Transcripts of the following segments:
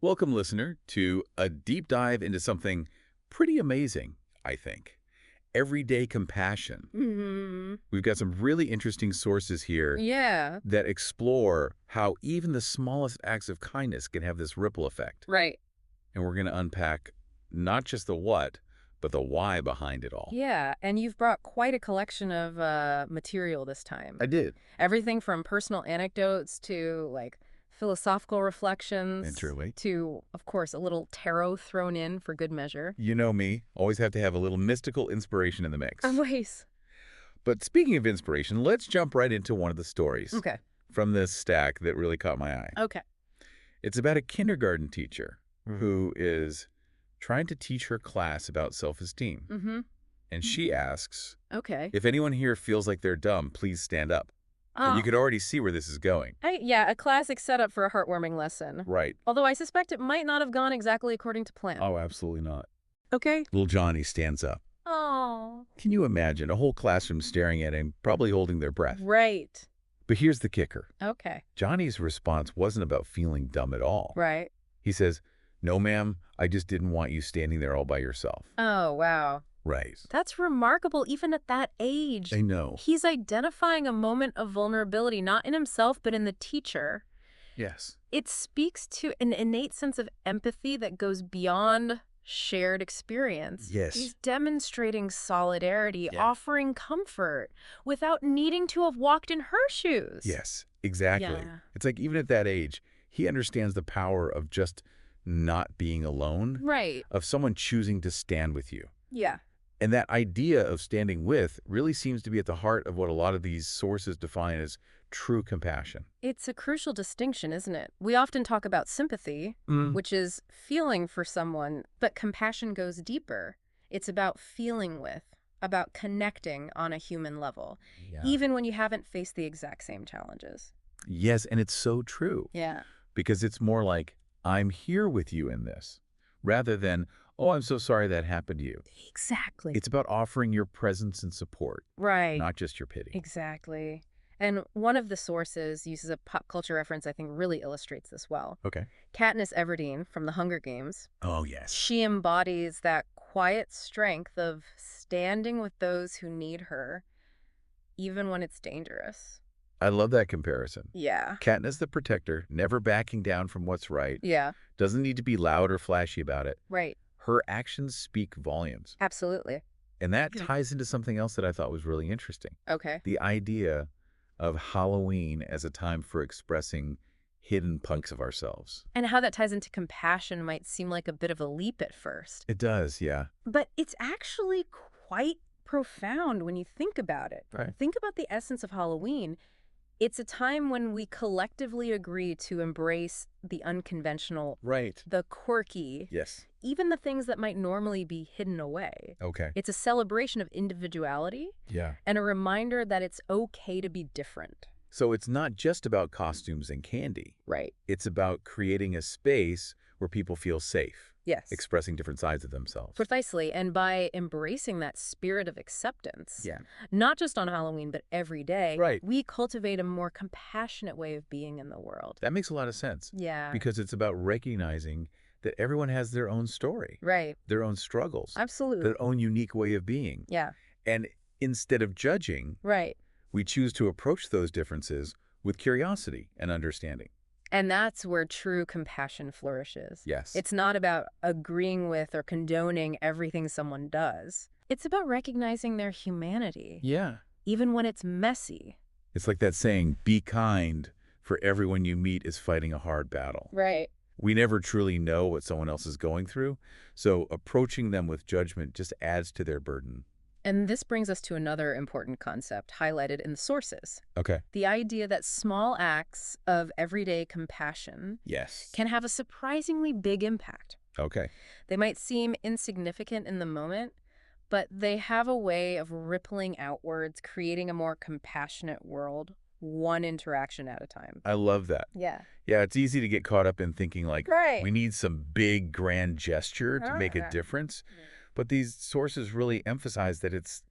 Welcome, listener, to a deep dive into something pretty amazing, I think. Everyday compassion. Hmm. We've got some really interesting sources here Yeah, that explore how even the smallest acts of kindness can have this ripple effect. right. And we're going to unpack not just the what, but the why behind it all. Yeah, and you've brought quite a collection of material this time. I did. Everything from personal anecdotes to philosophical reflections Truly. to, of course, a little tarot thrown in for good measure. You know me, always have to have a little mystical inspiration in the mix. Always. But speaking of inspiration, let's jump right into one of the stories Okay. from this stack that really caught my eye. Okay. It's about a kindergarten teacher who is trying to teach her class about self-esteem. Mm-hmm. And she asks, Okay. if anyone here feels like they're dumb, please stand up. And you Oh, could already see where this is going. yeah, a classic setup for a heartwarming lesson. Right. Although I suspect it might not have gone exactly according to plan. Oh, absolutely not. Okay. Little Johnny stands up. Oh. Can you imagine a whole classroom staring at him, probably holding their breath? Right. But here's the kicker. Okay. Johnny's response wasn't about feeling dumb at all. Right. He says, no, ma'am, I just didn't want you standing there all by yourself. Oh, wow. Right. That's remarkable even at that age. I know. He's identifying a moment of vulnerability, not in himself, but in the teacher. Yes. It speaks to an innate sense of empathy that goes beyond shared experience. Yes. He's demonstrating solidarity, Yeah. offering comfort, without needing to have walked in her shoes. Yes, exactly. Yeah. It's like even at that age, he understands the power of just not being alone, Right. of someone choosing to stand with you. Yeah. And that idea of standing with really seems to be at the heart of what a lot of these sources define as true compassion. It's a crucial distinction, isn't it? We often talk about sympathy, which is feeling for someone, but compassion goes deeper. It's about feeling with, about connecting on a human level, Yeah. even when you haven't faced the exact same challenges. Yes, and it's so true. Yeah. Because it's more like, I'm here with you in this, rather than, oh, I'm so sorry that happened to you. Exactly. It's about offering your presence and support, right. not just your pity. Exactly. And one of the sources uses a pop culture reference I think really illustrates this well. Okay. Katniss Everdeen from The Hunger Games. Oh, yes. She embodies that quiet strength of standing with those who need her, even when it's dangerous. I love that comparison. Yeah. Katniss the protector, never backing down from what's right, Yeah. doesn't need to be loud or flashy about it. Right. Her actions speak volumes. Absolutely. And that ties into something else that I thought was really interesting. Okay. The idea of Halloween as a time for expressing hidden parts of ourselves. And how that ties into compassion might seem like a bit of a leap at first. It does, yeah. But it's actually quite profound when you think about it. Right. Think about the essence of Halloween. It's a time when we collectively agree to embrace the unconventional, Right. the quirky, Yes. even the things that might normally be hidden away. Okay. It's a celebration of individuality Yeah. and a reminder that it's okay to be different. So it's not just about costumes and candy. Right. It's about creating a space where people feel safe, Yes. expressing different sides of themselves. Precisely. And by embracing that spirit of acceptance, Yeah. not just on Halloween, but every day, Right. we cultivate a more compassionate way of being in the world. That makes a lot of sense. Yeah. Because it's about recognizing that everyone has their own story, Right. their own struggles, Absolutely. their own unique way of being. Yeah. And instead of judging, Right. we choose to approach those differences with curiosity and understanding. And that's where true compassion flourishes. Yes. It's not about agreeing with or condoning everything someone does. It's about recognizing their humanity, Yeah. even when it's messy. It's like that saying, be kind, for everyone you meet is fighting a hard battle. Right. We never truly know what someone else is going through, so approaching them with judgment just adds to their burden. And this brings us to another important concept highlighted in the sources. Okay. The idea that small acts of everyday compassion Yes. can have a surprisingly big impact. Okay. They might seem insignificant in the moment, but they have a way of rippling outwards, creating a more compassionate world, one interaction at a time. I love that. Yeah. Yeah, it's easy to get caught up in thinking like, Right. we need some big grand gesture to make a Ah. difference. But these sources really emphasize that it's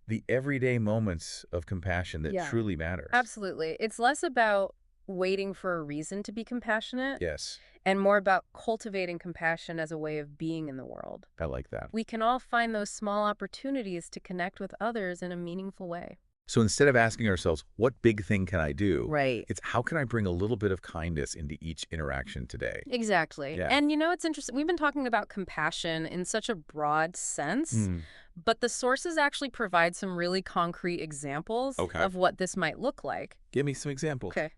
the everyday moments of compassion that Yeah. truly matter. Absolutely. It's less about waiting for a reason to be compassionate Yes, and more about cultivating compassion as a way of being in the world. I like that. We can all find those small opportunities to connect with others in a meaningful way. So instead of asking ourselves, what big thing can I do? Right. It's how can I bring a little bit of kindness into each interaction today? Exactly. Yeah. And it's interesting. We've been talking about compassion in such a broad sense, Mm. but the sources actually provide some really concrete examples Okay. of what this might look like. Give me some examples. Okay.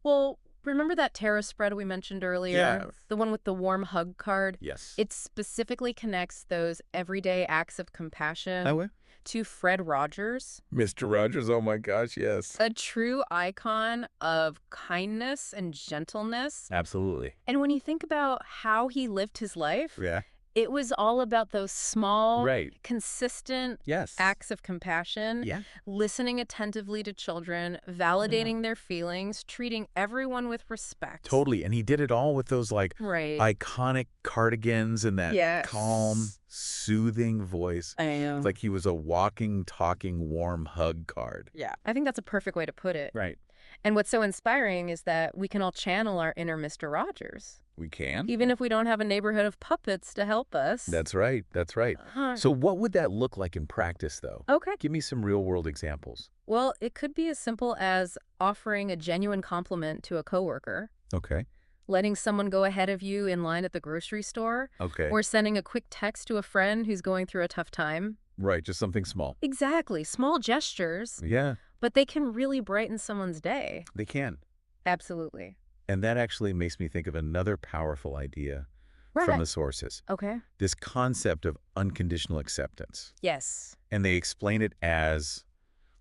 Well, remember that tarot spread we mentioned earlier? Yeah. The one with the warm hug card? Yes. It specifically connects those everyday acts of compassion That way? to Fred Rogers, Mr. Rogers, oh my gosh, yes. a true icon of kindness and gentleness. Absolutely. And when you think about how he lived his life, Yeah. it was all about those small, Right. consistent Yes. acts of compassion, Yeah. listening attentively to children, validating their feelings, treating everyone with respect. Totally. And he did it all with those like Right. iconic cardigans and that Yes. calm, soothing voice. I know. It's like he was a walking, talking, warm hug card. Yeah. I think that's a perfect way to put it. Right. And what's so inspiring is that we can all channel our inner Mr. Rogers, We can. even if we don't have a neighborhood of puppets to help us. That's right. That's right. Uh-huh. So what would that look like in practice, though? Okay. Give me some real-world examples. Well, it could be as simple as offering a genuine compliment to a coworker, Okay. letting someone go ahead of you in line at the grocery store, Okay. or sending a quick text to a friend who's going through a tough time. Right. Just something small. Exactly. Small gestures, Yeah, but they can really brighten someone's day. they can. Absolutely. And that actually makes me think of another powerful idea Right. from the sources. Okay. This concept of unconditional acceptance. Yes. And they explain it as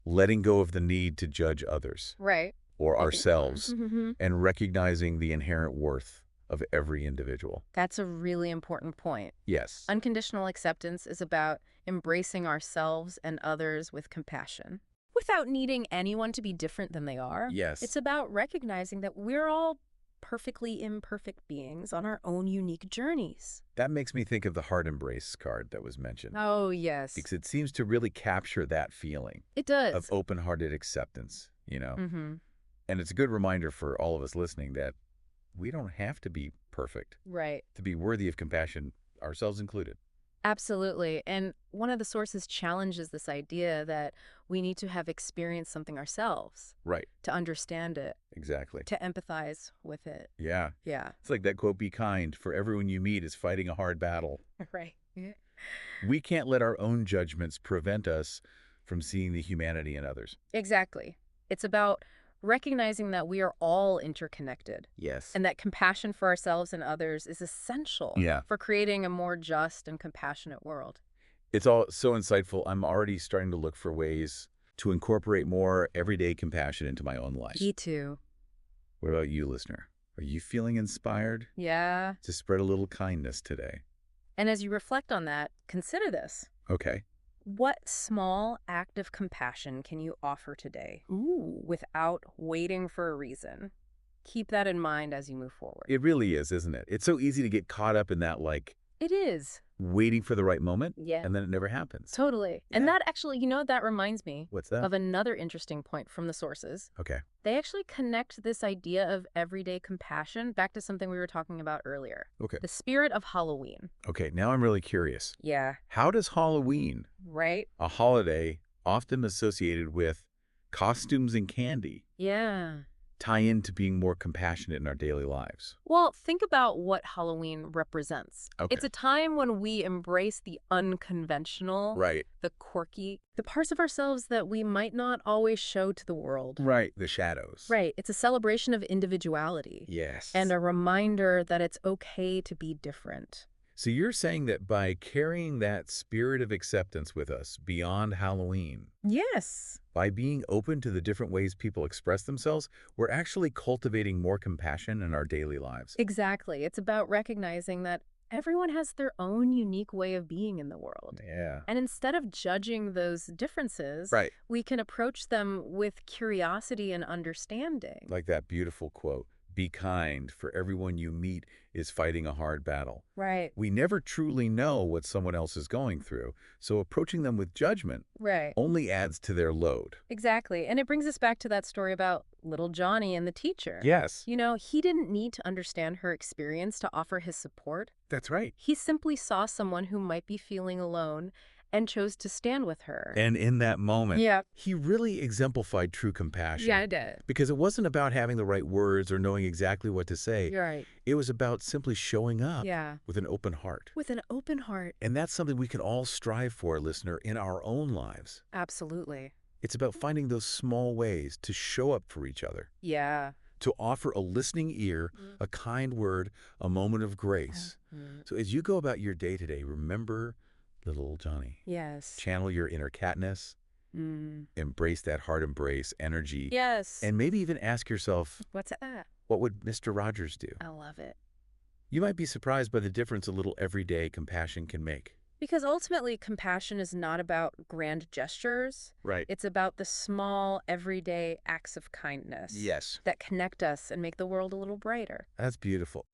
letting go of the need to judge others Right. or ourselves Mm-hmm. and recognizing the inherent worth of every individual. That's a really important point. Yes. Unconditional acceptance is about embracing ourselves and others with compassion, without needing anyone to be different than they are. Yes. It's about recognizing that we're all perfectly imperfect beings on our own unique journeys. That makes me think of the heart embrace card that was mentioned. Oh, yes. Because it seems to really capture that feeling It does. of open-hearted acceptance, you know? Mm-hmm. And it's a good reminder for all of us listening that we don't have to be perfect Right. to be worthy of compassion, ourselves included. Absolutely. And one of the sources challenges this idea that we need to have experienced something ourselves Right. to understand it, Exactly. to empathize with it. Yeah. Yeah. It's like that quote, be kind, for everyone you meet is fighting a hard battle. Right. Yeah. We can't let our own judgments prevent us from seeing the humanity in others. Exactly. It's about recognizing that we are all interconnected Yes. and that compassion for ourselves and others is essential Yeah. for creating a more just and compassionate world. It's all so insightful. I'm already starting to look for ways to incorporate more everyday compassion into my own life. Me too. What about you, listener? Are you feeling inspired Yeah. to spread a little kindness today? And as you reflect on that, consider this. Okay. What small act of compassion can you offer today? Ooh. Without waiting for a reason. Keep that in mind as you move forward. It really is, isn't it? It's so easy to get caught up in that, like, It is. waiting for the right moment, Yeah. and then it never happens. Totally. And Yeah. that actually, that reminds me What's that? of another interesting point from the sources. Okay. They actually connect this idea of everyday compassion back to something we were talking about earlier. Okay. The spirit of Halloween. Okay, now I'm really curious. Yeah. How does Halloween, Right? a holiday often associated with costumes and candy, Yeah. tie into being more compassionate in our daily lives? Well, think about what Halloween represents. Okay. It's a time when we embrace the unconventional, Right. the quirky, the parts of ourselves that we might not always show to the world. Right. The shadows. Right. It's a celebration of individuality Yes. and a reminder that it's okay to be different. So you're saying that by carrying that spirit of acceptance with us beyond Halloween, Yes. by being open to the different ways people express themselves, we're actually cultivating more compassion in our daily lives. Exactly. It's about recognizing that everyone has their own unique way of being in the world. Yeah. And instead of judging those differences, Right. we can approach them with curiosity and understanding. Like that beautiful quote, Be kind, for everyone you meet is fighting a hard battle. Right. We never truly know what someone else is going through, so approaching them with judgment Right. only adds to their load. Exactly. And it brings us back to that story about little Johnny and the teacher. Yes, You know, he didn't need to understand her experience to offer his support. that's right. He simply saw someone who might be feeling alone and chose to stand with her. And in that moment, Yeah. he really exemplified true compassion. Yeah, it did. Because it wasn't about having the right words or knowing exactly what to say. You're right. It was about simply showing up Yeah. with an open heart. With an open heart. And that's something we can all strive for, listener, in our own lives. Absolutely. It's about finding those small ways to show up for each other, Yeah. to offer a listening ear, a kind word, a moment of grace. So as you go about your day today, remember little Johnny. Yes. Channel your inner Katniss, embrace that heart embrace energy, Yes. and maybe even ask yourself, What's that? what would Mr. Rogers do? I love it. You might be surprised by the difference a little everyday compassion can make. Because ultimately, compassion is not about grand gestures. Right. It's about the small, everyday acts of kindness. Yes. That connect us and make the world a little brighter. That's beautiful.